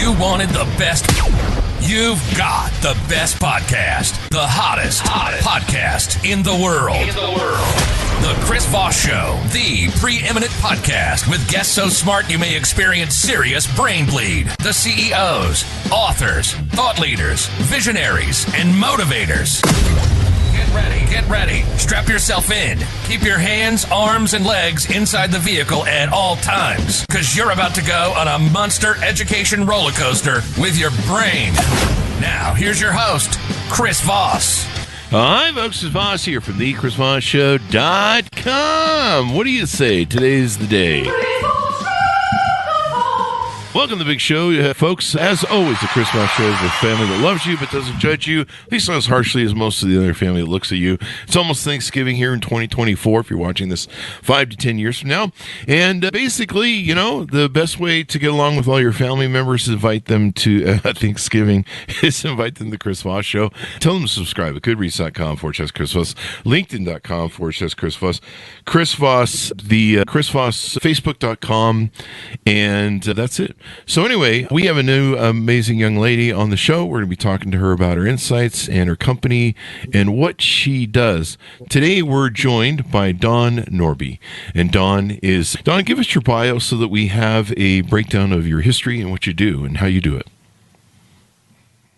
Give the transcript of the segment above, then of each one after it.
you wanted the best, you've got the best podcast, the hottest podcast in the world. The Chris Voss Show, the preeminent podcast with guests so smart you may experience serious brain bleed. The CEOs, authors, thought leaders, visionaries, and motivators. Get ready. Strap yourself in. Keep your hands, arms, and legs inside the vehicle at all times, because you're about to go on a monster education roller coaster with your brain. Now, here's your host, Chris Voss. Hi, folks. Chris Voss here from the ChrisVossShow.com. What do you say? Today's the day. Welcome to the big show, folks. As always, the Chris Voss Show is a family that loves you but doesn't judge you, at least not as harshly as most of the other family that looks at you. It's almost Thanksgiving here in 2024 if you're watching this 5 to 10 years from now. And basically, you know, the best way to get along with all your family members is invite them to Thanksgiving is invite them to the Chris Voss Show. Tell them to subscribe at goodreads.com/Chris Voss, linkedin.com/Chris Voss, Chris Voss, the Chris Voss, Facebook.com, and that's it. So anyway, we have a new amazing young lady on the show. We're going to be talking to her about her insights and her company and what she does. Today, we're joined by Dawn Norby. And Dawn, give us your bio so that we have a breakdown of your history and what you do and how you do it.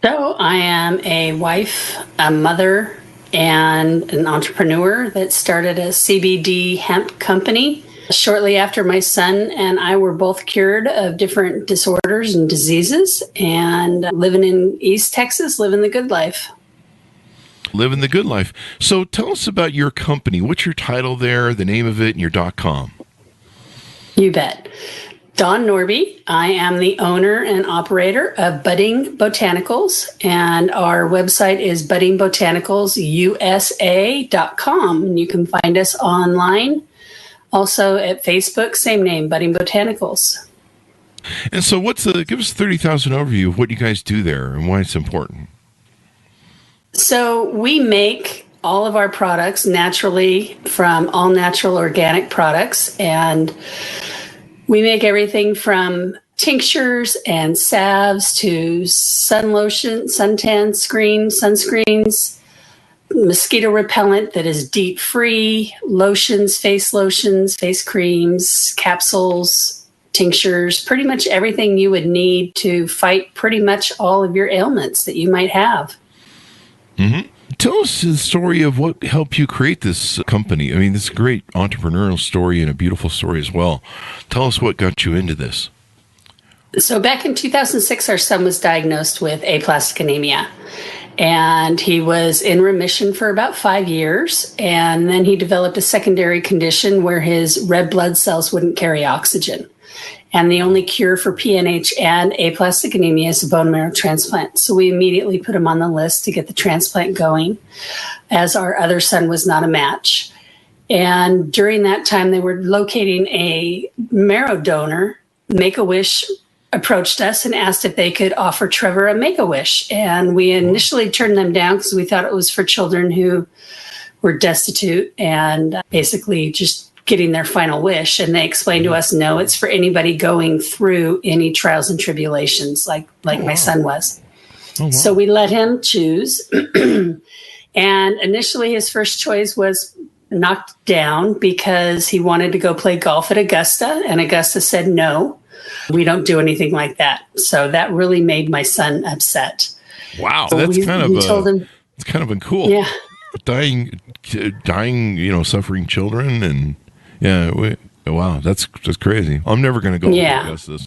So I am a wife, a mother, and an entrepreneur that started a CBD hemp company shortly after my son and I were both cured of different disorders and diseases, and living in East Texas, living the good life. Living the good life. So tell us about your company. What's your title there, the name of it, and your .com? You bet. Dawn Norby. I am the owner and operator of Budding Botanicals, and our website is buddingbotanicalsusa.com, and you can find us online. Also at Facebook, same name, Budding Botanicals. And so give us a 30,000 overview of what you guys do there and why it's important. So we make all of our products naturally from all natural organic products. And we make everything from tinctures and salves to sun lotion, suntan sunscreens, mosquito repellent that is DEET free, lotions, face creams, capsules, tinctures, pretty much everything you would need to fight pretty much all of your ailments that you might have. Mm-hmm. Tell us the story of what helped you create this company. I mean, this is a great entrepreneurial story and a beautiful story as well. Tell us what got you into this. So back in 2006, our son was diagnosed with aplastic anemia. And he was in remission for about 5 years. And then he developed a secondary condition where his red blood cells wouldn't carry oxygen. And the only cure for PNH and aplastic anemia is a bone marrow transplant. So we immediately put him on the list to get the transplant going, as our other son was not a match. And during that time, they were locating a marrow donor. Make-A-Wish approached us and asked if they could offer Trevor a Make-A-Wish. And we initially turned them down because we thought it was for children who were destitute and basically just getting their final wish. And they explained to us, no, it's for anybody going through any trials and tribulations like my son was. Oh, wow. So we let him choose. And initially his first choice was knocked down because he wanted to go play golf at Augusta. And Augusta said, no, we don't do anything like that. So that really made my son upset. Wow, so that's kind of cool. Yeah, dying, suffering children, and wow, that's crazy. I'm never going to go to Augusta,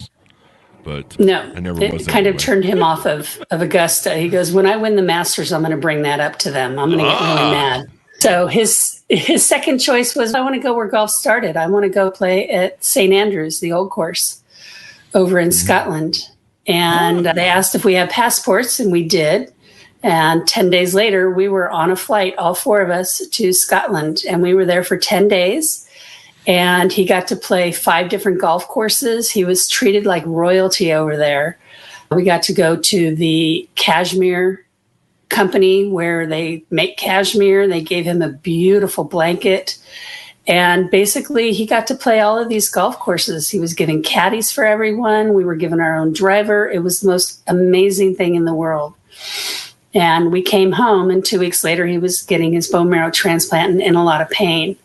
but no, I never was. It kind of turned him off of Augusta. He goes, when I win the Masters, I'm going to bring that up to them. I'm going to get really mad. So his second choice was, I want to go where golf started. I want to go play at St. Andrews, the old course over in Scotland. And they asked if we had passports, and we did. And 10 days later, we were on a flight, all four of us, to Scotland. And we were there for 10 days. And he got to play 5 different golf courses. He was treated like royalty over there. We got to go to the cashmere company where they make cashmere. They gave him a beautiful blanket. And basically, he got to play all of these golf courses. He was giving caddies for everyone. We were given our own driver. It was the most amazing thing in the world. And we came home, and 2 weeks later, he was getting his bone marrow transplant and in a lot of pain.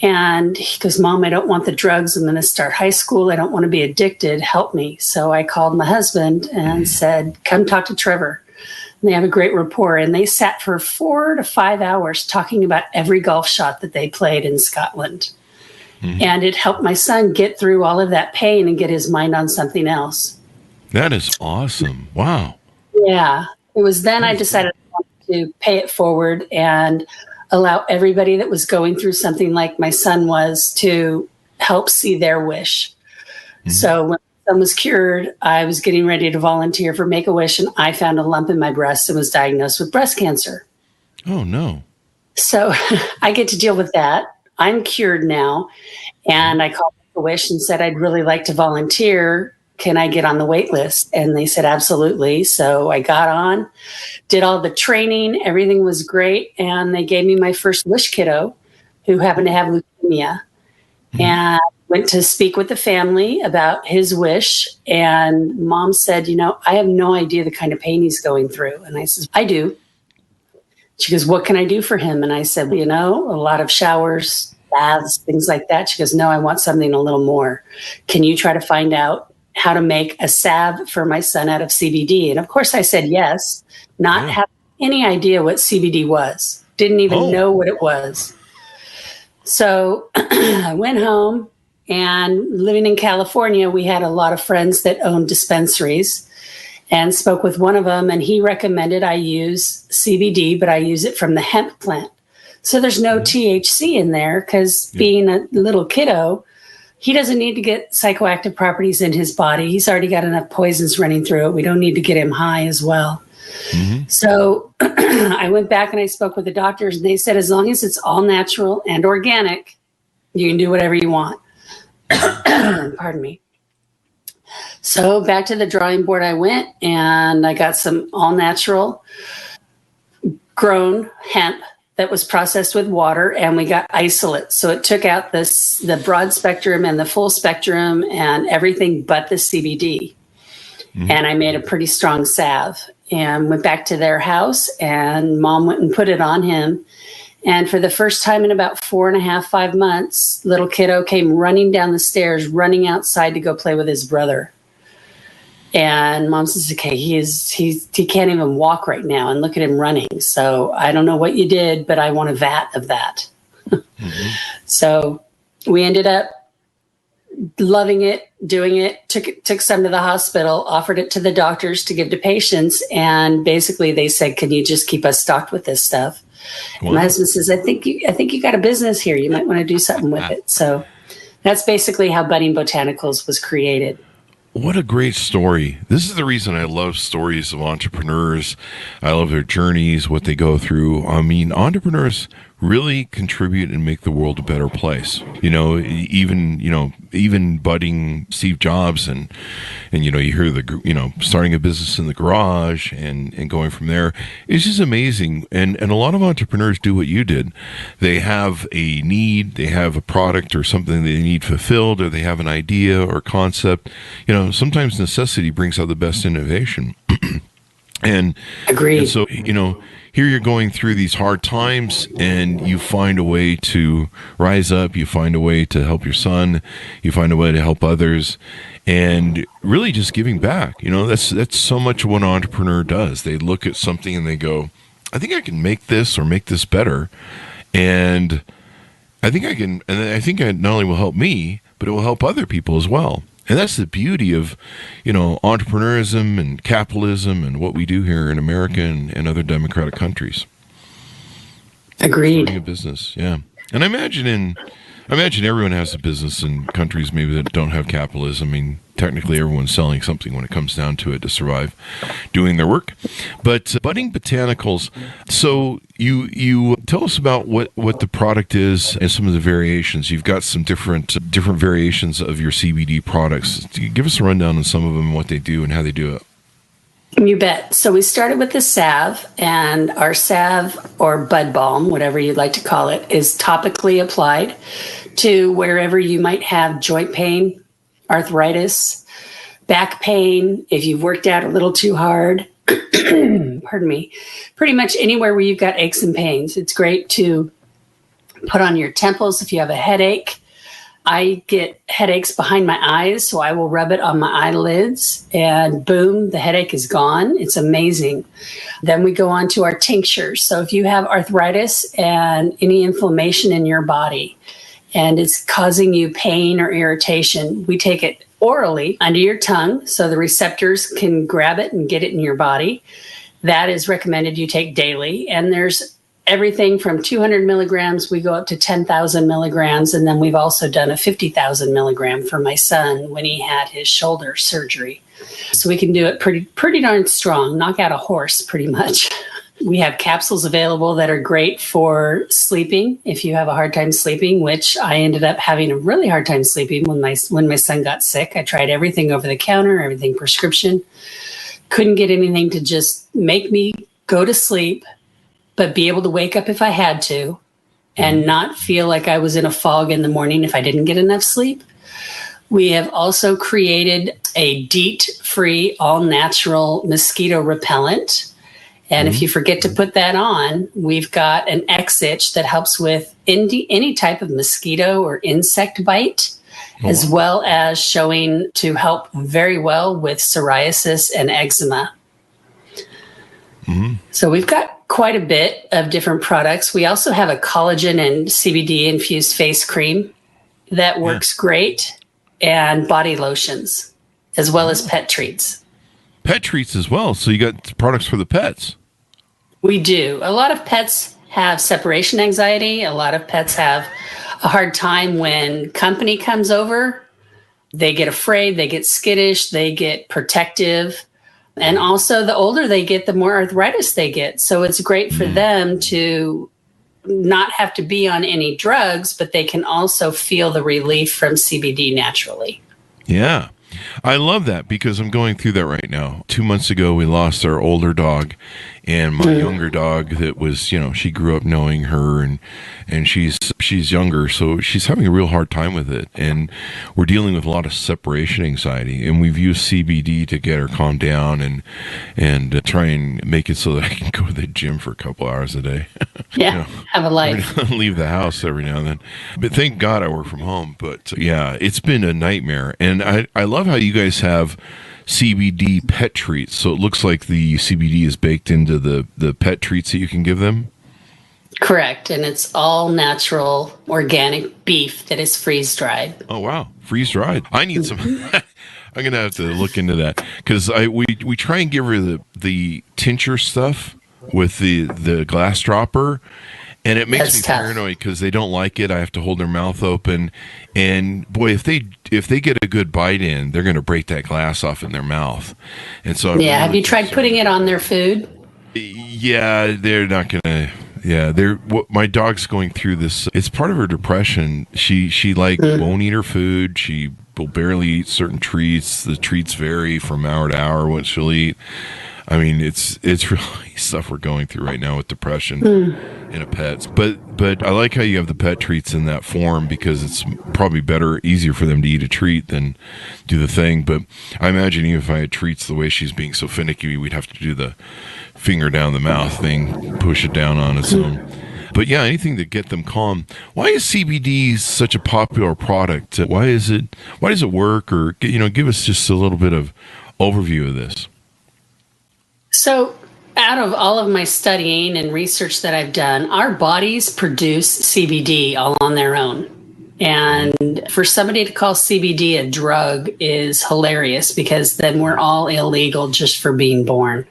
And he goes, Mom, I don't want the drugs. I'm going to start high school. I don't want to be addicted. Help me. So I called my husband and said, come talk to Trevor. And they have a great rapport. And they sat for 4 to 5 hours talking about every golf shot that they played in Scotland. Mm-hmm. And it helped my son get through all of that pain and get his mind on something else. That is awesome. Wow. Yeah. It was then I decided I wanted to pay it forward and allow everybody that was going through something like my son was to help see their wish. Mm-hmm. So when my son was cured, I was getting ready to volunteer for Make-A-Wish, and I found a lump in my breast and was diagnosed with breast cancer. Oh, no. So I get to deal with that. I'm cured now. And I called Make-A-Wish and said, I'd really like to volunteer. Can I get on the wait list? And they said, absolutely. So I got on, did all the training. Everything was great. And they gave me my first wish kiddo who happened to have leukemia. Mm-hmm. And went to speak with the family about his wish. And Mom said, I have no idea the kind of pain he's going through. And I said, I do. She goes, what can I do for him? And I said, a lot of showers, baths, things like that. She goes, no, I want something a little more. Can you try to find out how to make a salve for my son out of CBD? And of course I said yes, not having any idea what CBD was. Didn't even know what it was. So I went home, and living in California, we had a lot of friends that owned dispensaries, and spoke with one of them, and he recommended I use CBD, but I use it from the hemp plant. So there's no THC in there because being a little kiddo, he doesn't need to get psychoactive properties in his body. He's already got enough poisons running through it. We don't need to get him high as well. Mm-hmm. So I went back and I spoke with the doctors, and they said, as long as it's all natural and organic, you can do whatever you want. Pardon me. So back to the drawing board I went, and I got some all natural grown hemp that was processed with water, and we got isolate. So it took out the broad spectrum and the full spectrum and everything but the CBD. Mm-hmm. And I made a pretty strong salve and went back to their house, and Mom went and put it on him. And for the first time in about 4.5, 5 months, little kiddo came running down the stairs, running outside to go play with his brother. And Mom says, okay, he can't even walk right now, and look at him running. So I don't know what you did, but I want a vat of that. Mm-hmm. So we ended up loving it, doing it, took some to the hospital, offered it to the doctors to give to patients. And basically they said, can you just keep us stocked with this stuff? Wow. My husband says, I think you got a business here. You might want to do something with it. So that's basically how Budding Botanicals was created. What a great story. This is the reason I love stories of entrepreneurs. I love their journeys, what they go through. I mean, entrepreneurs really contribute and make the world a better place. Even budding Steve Jobs and you hear starting a business in the garage and going from there. It's just amazing. And a lot of entrepreneurs do what you did. They have a need, they have a product or something they need fulfilled, or they have an idea or concept. Sometimes necessity brings out the best innovation. And agreed. And so, here you're going through these hard times, and you find a way to rise up. You find a way to help your son. You find a way to help others, and really just giving back. That's so much what an entrepreneur does. They look at something and they go, I think I can make this or make this better. And I think I can, and I think it not only will help me, but it will help other people as well. And that's the beauty of, entrepreneurism and capitalism and what we do here in America and other democratic countries. Agreed. Starting a business, yeah. And I imagine everyone has a business in countries maybe that don't have capitalism. I mean, technically everyone's selling something when it comes down to it to survive, doing their work. But Budding Botanicals, so you tell us about what the product is and some of the variations. You've got some different variations of your CBD products. Give us a rundown on some of them and what they do and how they do it. You bet. So we started with the salve, and our salve or bud balm, whatever you'd like to call it, is topically applied to wherever you might have joint pain, arthritis, back pain, if you've worked out a little too hard, pardon me, pretty much anywhere where you've got aches and pains. It's great to put on your temples if you have a headache. I get headaches behind my eyes, so I will rub it on my eyelids and boom, the headache is gone. It's amazing. Then we go on to our tinctures. So if you have arthritis and any inflammation in your body and it's causing you pain or irritation, we take it orally under your tongue so the receptors can grab it and get it in your body. That is recommended you take daily. And there's everything from 200 milligrams, we go up to 10,000 milligrams. And then we've also done a 50,000 milligram for my son when he had his shoulder surgery. So we can do it pretty darn strong, knock out a horse pretty much. We have capsules available that are great for sleeping. If you have a hard time sleeping, which I ended up having a really hard time sleeping when my son got sick. I tried everything over the counter, everything prescription. Couldn't get anything to just make me go to sleep, but be able to wake up if I had to and not feel like I was in a fog in the morning if I didn't get enough sleep. We have also created a DEET-free, all-natural mosquito repellent. And if you forget to put that on, we've got an X-Itch that helps with any type of mosquito or insect bite, as well as showing to help very well with psoriasis and eczema. So we've got quite a bit of different products. We also have a collagen and CBD infused face cream that works great, and body lotions, as well as pet treats. Pet treats as well. So you got products for the pets. We do. A lot of pets have separation anxiety. A lot of pets have a hard time when company comes over. They get afraid, they get skittish, they get protective. And also the older they get, the more arthritis they get. So it's great for them to not have to be on any drugs, but they can also feel the relief from CBD naturally. Yeah. I love that because I'm going through that right now. 2 months ago, we lost our older dog, and my younger dog that was, she grew up knowing her, and she's younger, so she's having a real hard time with it. And we're dealing with a lot of separation anxiety, and we've used CBD to get her calmed down and try and make it so that I can go to the gym for a couple hours a day. Yeah, have a life. Leave the house every now and then. But thank God I work from home. But yeah, it's been a nightmare. And I love how you guys have CBD pet treats. So it looks like the CBD is baked into the pet treats that you can give them. Correct. And it's all natural, organic beef that is freeze dried. Oh, wow. Freeze dried. I need some. I'm going to have to look into that because we try and give her the tincture stuff with the glass dropper. And it makes me paranoid because they don't like it. I have to hold their mouth open. And boy, if they get a good bite in, they're going to break that glass off in their mouth. And so have you tried putting it on their food? Yeah, they're not going to. Yeah, my dog's going through this. It's part of her depression. She won't eat her food. She will barely eat certain treats. The treats vary from hour to hour what she'll eat. I mean, it's really stuff we're going through right now with depression in a pet. But I like how you have the pet treats in that form because it's probably easier for them to eat a treat than do the thing. But I imagine even if I had treats the way she's being so finicky, we'd have to do the finger down the mouth thing, push it down on its own. But yeah, anything to get them calm. Why is CBD such a popular product? Why does it work? Or give us just a little bit of overview of this. So out of all of my studying and research that I've done, our bodies produce CBD all on their own. And for somebody to call CBD a drug is hilarious because then we're all illegal just for being born.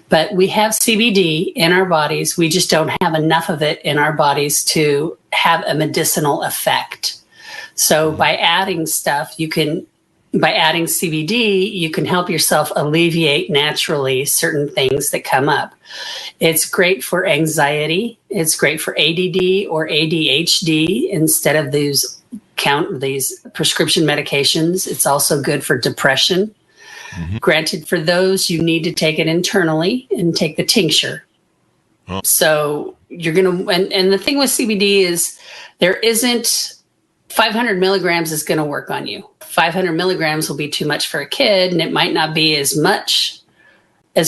But we have CBD in our bodies. We just don't have enough of it in our bodies to have a medicinal effect. So by adding CBD, you can help yourself alleviate naturally certain things that come up. It's great for anxiety. It's great for ADD or ADHD instead of these prescription medications. It's also good for depression. Granted, for those, you need to take it internally and take the tincture. Oh. So you're going to, and the thing with CBD is there isn't 500 milligrams is going to work on you. 500 milligrams will be too much for a kid, and it might not be as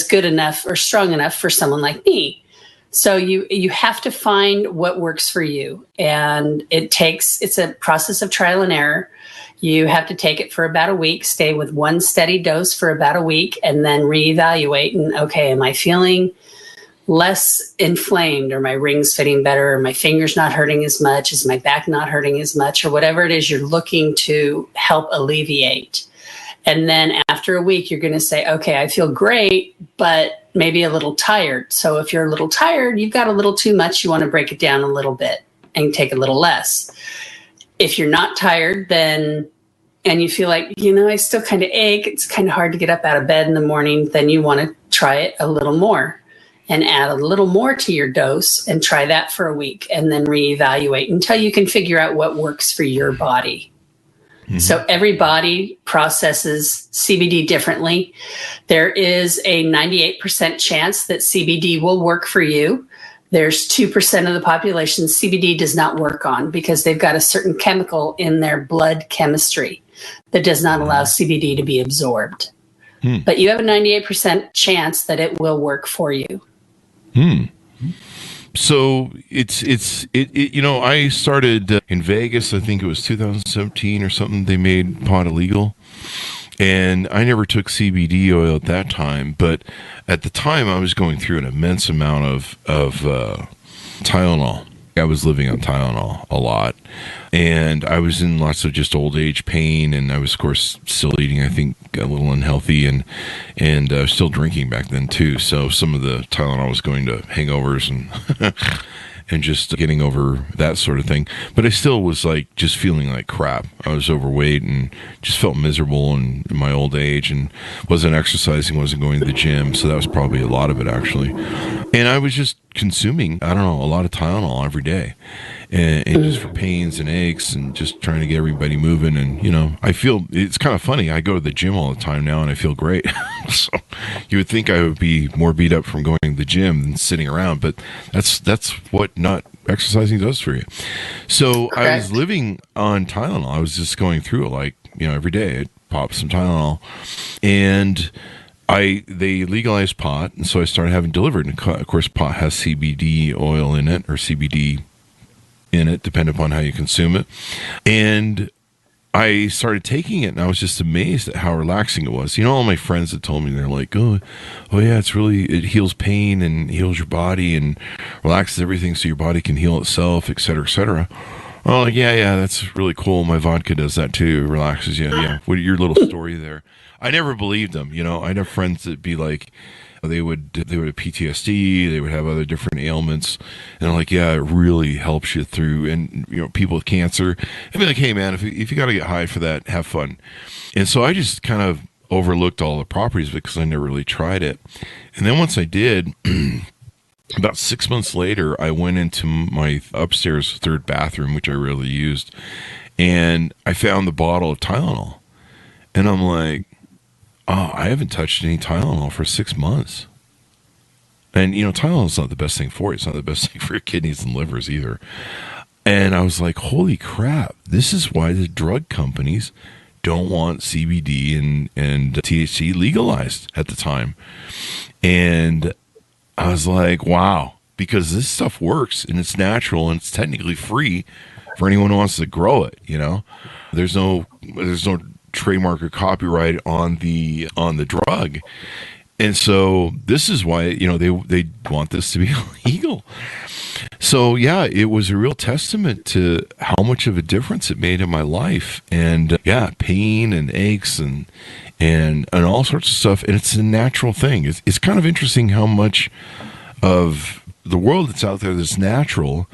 good enough or strong enough for someone like me. So you have to find what works for you. And it's a process of trial and error. You have to take it for about a week, stay with one steady dose for about a week, and then reevaluate. And okay, am I feeling less inflamed? Are my rings fitting better? Are my fingers not hurting as much? Is my back not hurting as much? Or whatever it is you're looking to help alleviate. And then after a week, you're going to say, okay, I feel great, but maybe a little tired. So if you're a little tired, you've got a little too much, you want to break it down a little bit and take a little less. If you're not tired, and you feel like, I still kind of ache, it's kind of hard to get up out of bed in the morning, then you want to try it a little more and add a little more to your dose and try that for a week and then reevaluate until you can figure out what works for your body. Mm-hmm. So every body processes CBD differently. There is a 98% chance that CBD will work for you. There's 2% of the population CBD does not work on because they've got a certain chemical in their blood chemistry that does not allow CBD to be absorbed. But you have a 98% chance that it will work for you. So I started in Vegas, I think it was 2017 or something, they made pot illegal. And I never took CBD oil at that time, but at the time I was going through an immense amount of Tylenol. I was living on Tylenol a lot, and I was in lots of just old age pain, and I was, of course, still eating, I think, a little unhealthy, and I was still drinking back then too. So some of the Tylenol was going to hangovers and and just getting over that sort of thing. But I still was like just feeling like crap. I was overweight and just felt miserable in my old age, and wasn't exercising, wasn't going to the gym. So that was probably a lot of it, actually. And I was just consuming, I don't know, a lot of Tylenol every day. And just for pains and aches and just trying to get everybody moving. And, I feel, it's kind of funny. I go to the gym all the time now and I feel great. So you would think I would be more beat up from going to the gym than sitting around, but that's what not exercising does for you. So correct. I was living on Tylenol. I was just going through it every day. I'd pop some Tylenol, and they legalized pot. And so I started having delivered. And of course, pot has CBD oil in it, or CBD in it, depending upon how you consume it. And I started taking it, and I was just amazed at how relaxing it was. All my friends had told me, they're like, oh yeah, it heals pain and heals your body and relaxes everything so your body can heal itself, et cetera, et cetera. I'm like, yeah, that's really cool. My vodka does that too, relaxes you. Yeah, what your little story there? I never believed them. I'd have friends that be like, they would have PTSD, they would have other different ailments, and I'm like, yeah, it really helps you through. And people with cancer, I'd be like, hey man, if you got to get high for that, have fun. And so I just kind of overlooked all the properties because I never really tried it. And then once I did, about 6 months later, I went into my upstairs third bathroom, which I rarely used, and I found the bottle of Tylenol, and I'm like, oh, I haven't touched any Tylenol for 6 months. And, Tylenol is not the best thing for you. It's not the best thing for your kidneys and livers either. And I was like, holy crap, this is why the drug companies don't want CBD and THC legalized at the time. And I was like, wow, because this stuff works and it's natural and it's technically free for anyone who wants to grow it. There's no trademark or copyright on the drug, and so this is why they want this to be illegal. So yeah, it was a real testament to how much of a difference it made in my life, and pain and aches and all sorts of stuff. And it's a natural thing. It's kind of interesting how much of the world that's out there that's natural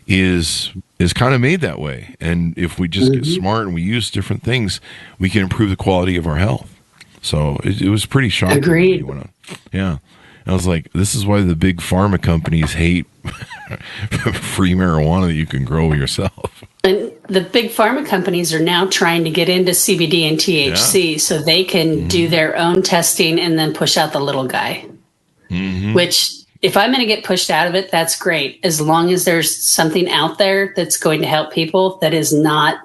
is kind of made that way. And if we just get smart and we use different things, we can improve the quality of our health. So it was pretty shocking. Agreed. Yeah. I was like, this is why the big pharma companies hate free marijuana that you can grow yourself. And the big pharma companies are now trying to get into CBD and THC so they can do their own testing and then push out the little guy. Which, if I'm going to get pushed out of it, that's great. As long as there's something out there that's going to help people, that is not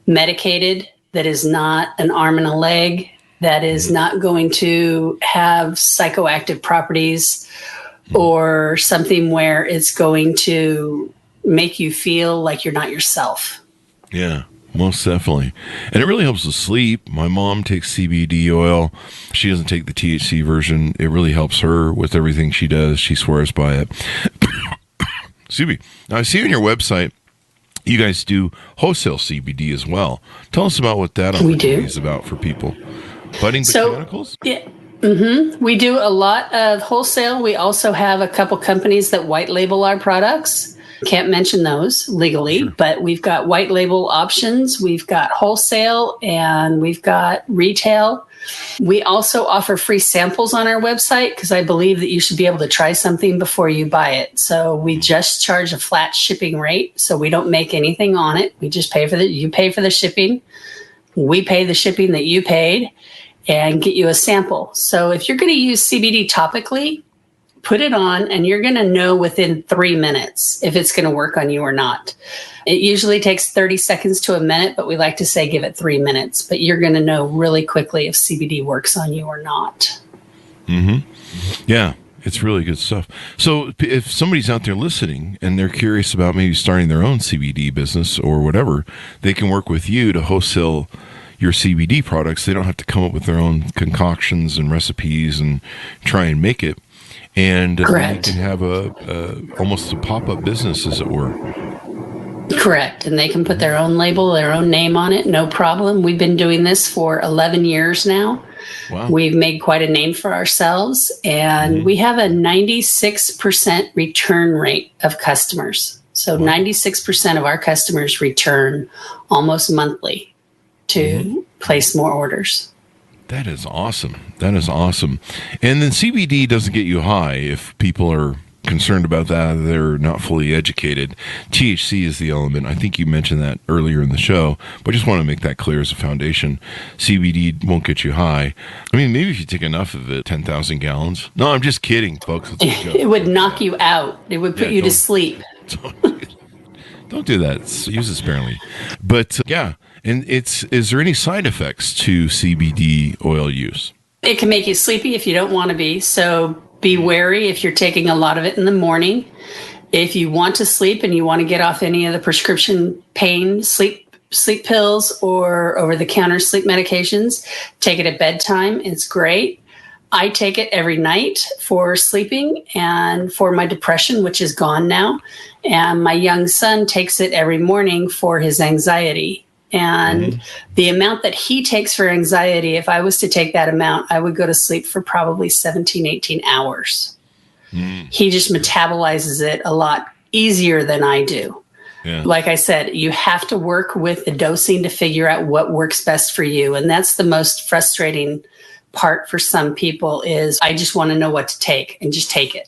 medicated, that is not an arm and a leg, that is not going to have psychoactive properties or something where it's going to make you feel like you're not yourself. Yeah, most definitely. And it really helps with sleep. My mom takes CBD oil. She doesn't take the THC version. It really helps her with everything she does. She swears by it. Excuse me. Now, I see on your website, you guys do wholesale CBD as well. Tell us about what that opportunity is about for people. Budding Botanicals? Yeah. We do a lot of wholesale. We also have a couple companies that white label our products. Can't mention those legally, but we've got white label options. We've got wholesale and we've got retail. We also offer free samples on our website because I believe that you should be able to try something before you buy it. So we just charge a flat shipping rate. So we don't make anything on it. We just pay for you pay for the shipping. We pay the shipping that you paid and get you a sample. So if you're going to use CBD topically, put it on and you're going to know within 3 minutes if it's going to work on you or not. It usually takes 30 seconds to a minute, but we like to say give it 3 minutes. But you're going to know really quickly if CBD works on you or not. Yeah, it's really good stuff. So if somebody's out there listening and they're curious about maybe starting their own CBD business or whatever, they can work with you to wholesale your CBD products. They don't have to come up with their own concoctions and recipes and try and make it. And you can have almost a pop-up business, as it were. Correct. And they can put their own label, their own name on it. No problem. We've been doing this for 11 years now. Wow. We've made quite a name for ourselves. And we have a 96% return rate of customers. So 96% of our customers return almost monthly to place more orders. That is awesome. That is awesome. And then CBD doesn't get you high if people are concerned about that. They're not fully educated. THC is the element. I think you mentioned that earlier in the show, but I just want to make that clear as a foundation. CBD won't get you high. I mean, maybe if you take enough of it, 10,000 gallons. No, I'm just kidding, folks. It would knock you out. It would put you to sleep. Don't do that. Use it sparingly. But yeah. And is there any side effects to CBD oil use? It can make you sleepy if you don't want to be. So be wary if you're taking a lot of it in the morning. If you want to sleep and you want to get off any of the prescription pain, sleep pills or over-the-counter sleep medications, take it at bedtime. It's great. I take it every night for sleeping and for my depression, which is gone now. And my young son takes it every morning for his anxiety. And the amount that he takes for anxiety, if I was to take that amount, I would go to sleep for probably 17, 18 hours. He just metabolizes it a lot easier than I do. Yeah. Like I said, you have to work with the dosing to figure out what works best for you. And that's the most frustrating part for some people is I just want to know what to take and just take it.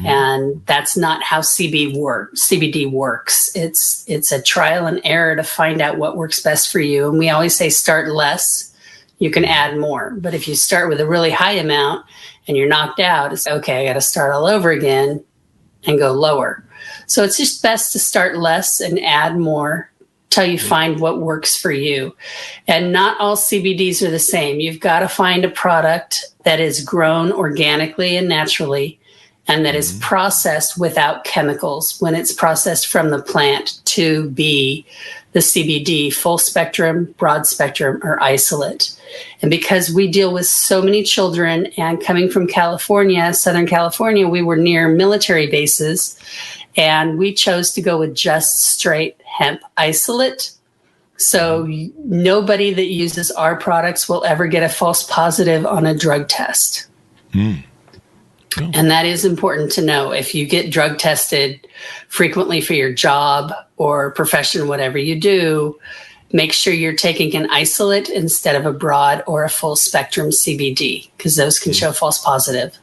And that's not how CBD works. It's a trial and error to find out what works best for you. And we always say start less, you can add more. But if you start with a really high amount and you're knocked out, it's okay, I got to start all over again and go lower. So it's just best to start less and add more till you find what works for you. And not all CBDs are the same. You've got to find a product that is grown organically and naturally and that is processed without chemicals when it's processed from the plant to be the CBD, full spectrum, broad spectrum, or isolate. And because we deal with so many children and coming from California, Southern California, we were near military bases and we chose to go with just straight hemp isolate. So nobody that uses our products will ever get a false positive on a drug test. And that is important to know. If you get drug tested frequently for your job or profession, whatever you do, make sure you're taking an isolate instead of a broad or a full spectrum CBD, because those can show false positive.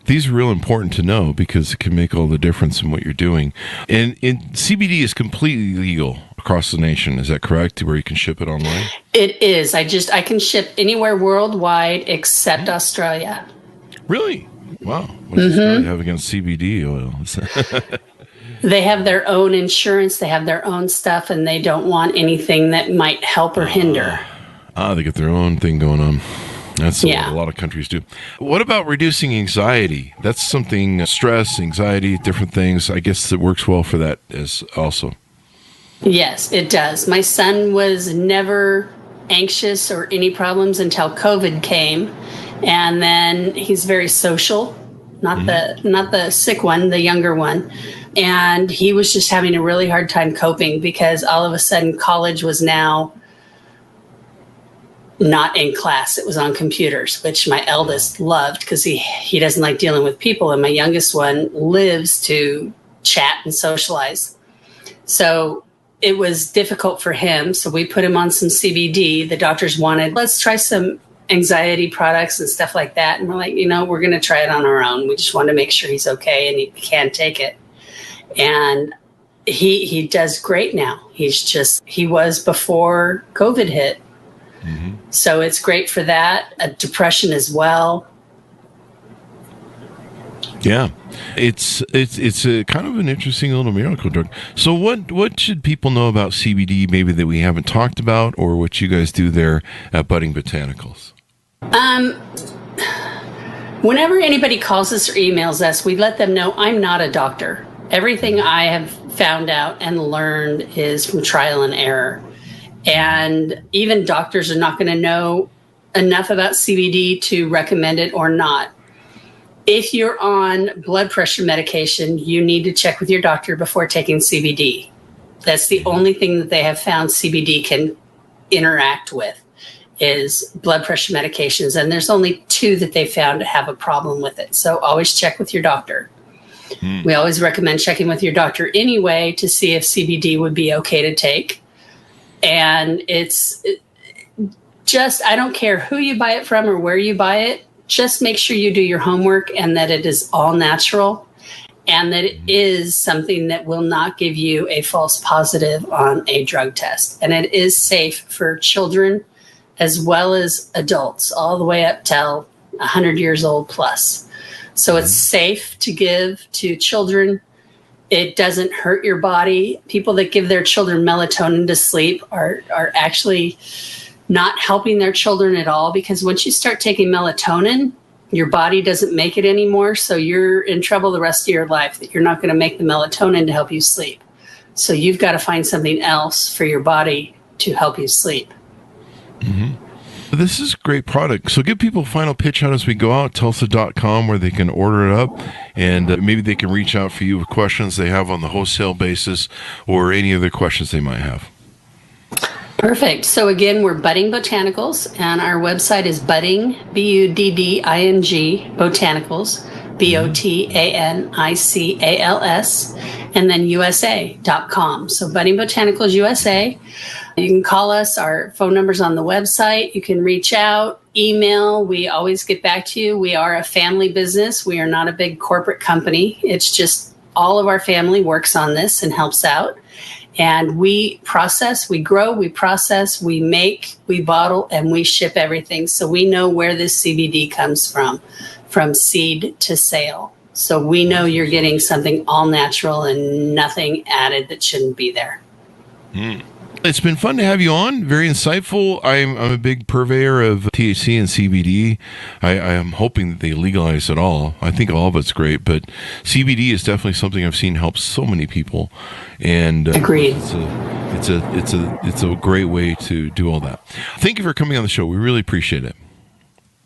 These are real important to know because it can make all the difference in what you're doing. And CBD is completely legal across the nation. Is that correct? Where you can ship it online? It is. I can ship anywhere worldwide except Australia. Really? Wow. What does Australia have against CBD oil? They have their own insurance. They have their own stuff, and they don't want anything that might help or hinder. They get their own thing going on. That's what a lot of countries do. What about reducing anxiety? That's something, stress, anxiety, different things. I guess it works well for that as also. Yes, it does. My son was never anxious or any problems until COVID came. And then he's very social, not the sick one, the younger one. And he was just having a really hard time coping because all of a sudden college was now not in class. It was on computers, which my eldest loved because he doesn't like dealing with people. And my youngest one lives to chat and socialize. So it was difficult for him. So we put him on some CBD. The doctors wanted, let's try some anxiety products and stuff like that. And we're like, we're going to try it on our own. We just want to make sure he's okay and he can take it. And he does great now. He was before COVID hit. Mm-hmm. So it's great for that. Depression as well. Yeah, it's a kind of an interesting little miracle drug. So what should people know about CBD maybe that we haven't talked about, or what you guys do there at Budding Botanicals? Whenever anybody calls us or emails us, we let them know I'm not a doctor. Everything I have found out and learned is from trial and error. And even doctors are not going to know enough about CBD to recommend it or not. If you're on blood pressure medication, you need to check with your doctor before taking CBD. That's the only thing that they have found CBD can interact with is blood pressure medications. And there's only 2 that they found to have a problem with it. So always check with your doctor. We always recommend checking with your doctor anyway to see if CBD would be okay to take. And I don't care who you buy it from or where you buy it. Just make sure you do your homework and that it is all natural and that it is something that will not give you a false positive on a drug test. And it is safe for children as well as adults, all the way up till 100 years old plus. So it's safe to give to children. It doesn't hurt your body. People that give their children melatonin to sleep are actually not helping their children at all, because once you start taking melatonin, your body doesn't make it anymore. So you're in trouble the rest of your life that you're not going to make the melatonin to help you sleep. So you've got to find something else for your body to help you sleep. Mm-hmm. This is a great product. So give people a final pitch out as we go out, Tulsa.com, where they can order it up, and maybe they can reach out for you with questions they have on the wholesale basis or any other questions they might have. Perfect. So again, we're Budding Botanicals, and our website is Budding, Budding, Botanicals, Botanicals, and then USA.com. So Budding Botanicals USA. You can call us. Our phone number's on the website. You can reach out, email. We always get back to you. We are a family business. We are not a big corporate company. It's just all of our family works on this and helps out. And we process, we grow, we process, we make, we bottle, and we ship everything. So we know where this CBD comes from seed to sale. So we know you're getting something all natural and nothing added that shouldn't be there. It's been fun to have you on. Very insightful. I'm a big purveyor of THC and CBD. I am hoping that they legalize it all. I think all of it's great, but CBD is definitely something I've seen help so many people. And agreed. It's a great way to do all that. Thank you for coming on the show. We really appreciate it.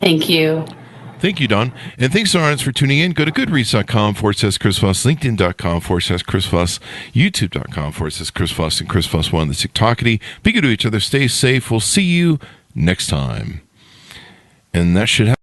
Thank you. Thank you, Dawn. And thanks to our audience for tuning in. Go to goodreads.com/Chris Voss, LinkedIn.com/Chris Voss, YouTube.com/Chris Voss, and Chris Voss 1, the TikTokity. Be good to each other. Stay safe. We'll see you next time. And that should happen.